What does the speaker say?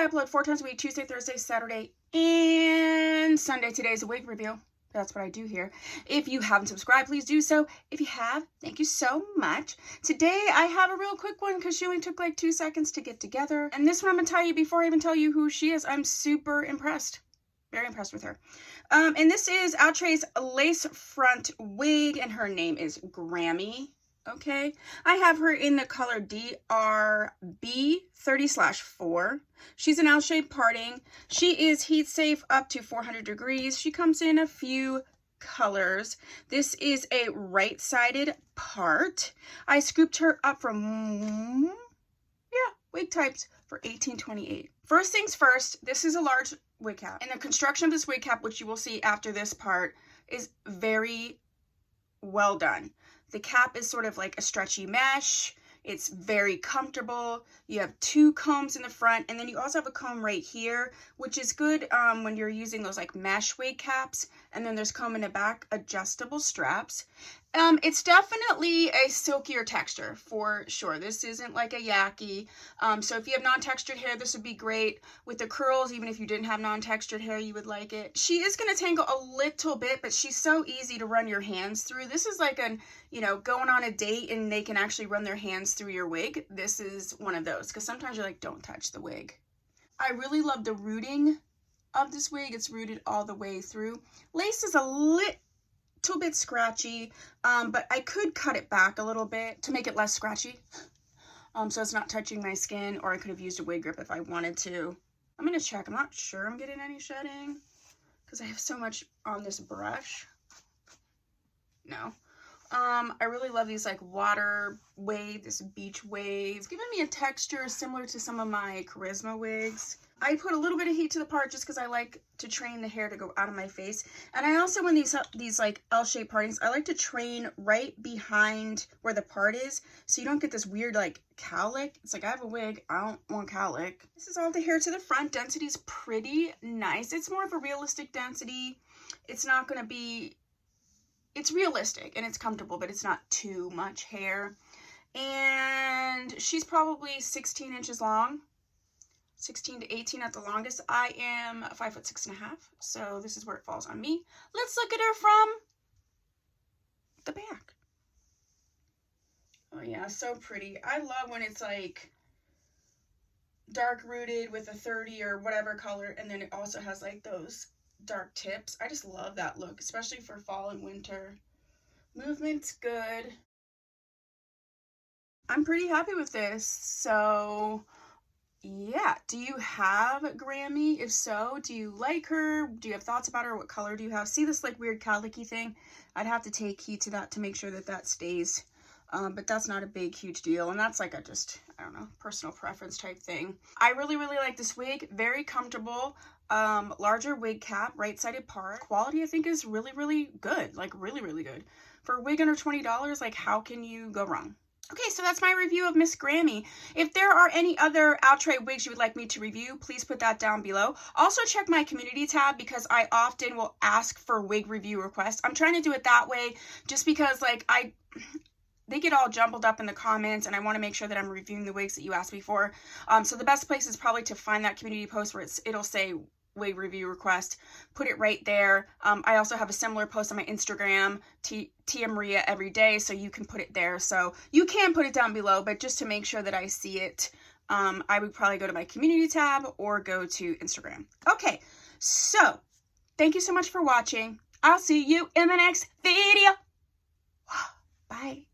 I upload 4 times a week, Tuesday, Thursday, Saturday, and Sunday. Today's a wig review. That's what I do here. If you haven't subscribed, please do so. If you have, thank you so much. Today, I have a real quick one because she only took like 2 seconds to get together. And this one I'm going to tell you before I even tell you who she is. I'm super impressed. Very impressed with her. And this is Outre's lace front wig, and her name is Grammy. Okay, I have her in the color DRB30/4. She's an L-shaped parting. She is heat safe up to 400 degrees. She comes in a few colors. This is a right-sided part. I scooped her up from, wig types for $18.28. First things first, this is a large wig cap. And the construction of this wig cap, which you will see after this part, is very well done. The cap is sort of like a stretchy mesh. It's very comfortable. You have 2 combs in the front, and then you also have a comb right here, which is good when you're using those like mesh wig caps. And then there's comb in the back, adjustable straps. It's definitely a silkier texture for sure. This isn't like a yaki. So if you have non-textured hair, this would be great. With the curls, even if you didn't have non-textured hair, you would like it. She is going to tangle a little bit, but she's so easy to run your hands through. This is like an, going on a date and they can actually run their hands through your wig. This is one of those, because sometimes you're like, don't touch the wig. I really love the rooting of this wig. It's rooted all the way through. Lace is a little bit scratchy, but I could cut it back a little bit to make it less scratchy, so it's not touching my skin, or I could have used a wig grip if I wanted to. I'm gonna check. I'm not sure I'm getting any shedding because I have so much on this brush. No. I really love these like water wave, this beach wave. It's giving me a texture similar to some of my Charisma wigs. I put a little bit of heat to the part just because I like to train the hair to go out of my face. And I also, when these like L-shaped partings, I like to train right behind where the part is, so you don't get this weird like cowlick. It's like, I have a wig, I don't want cowlick. This is all the hair to the front. Density is pretty nice. It's more of a realistic density. It's not going to be... It's realistic and it's comfortable, but it's not too much hair. And she's probably 16 inches long, 16 to 18 at the longest. I am 5'6.5", so this is where it falls on me. Let's look at her from the back. Oh yeah, so pretty. I love when it's like dark rooted with a 30 or whatever color, and then it also has like those dark tips. I just love that look, especially for fall and winter. Movement's good. I'm pretty happy with this. So yeah, do you have Grammy? If so, do you like her? Do you have thoughts about her? What color do you have? See this like weird cowlicky thing? I'd have to take heed to that to make sure that that stays. But that's not a big, huge deal. And that's like a just, I don't know, personal preference type thing. I really, really like this wig. Very comfortable. Larger wig cap, right-sided part. Quality, I think, is really, really good. Like, really, really good. For a wig under $20, like, how can you go wrong? Okay, so that's my review of Miss Grammy. If there are any other Outre wigs you would like me to review, please put that down below. Also, check my community tab because I often will ask for wig review requests. I'm trying to do it that way just because, like, they get all jumbled up in the comments, and I want to make sure that I'm reviewing the wigs that you asked me for. So the best place is probably to find that community post where it'll say wig review request. Put it right there. I also have a similar post on my Instagram, Tia Maria every day, so you can put it there. So you can put it down below, but just to make sure that I see it, I would probably go to my community tab or go to Instagram. Okay, so thank you so much for watching. I'll see you in the next video. Bye.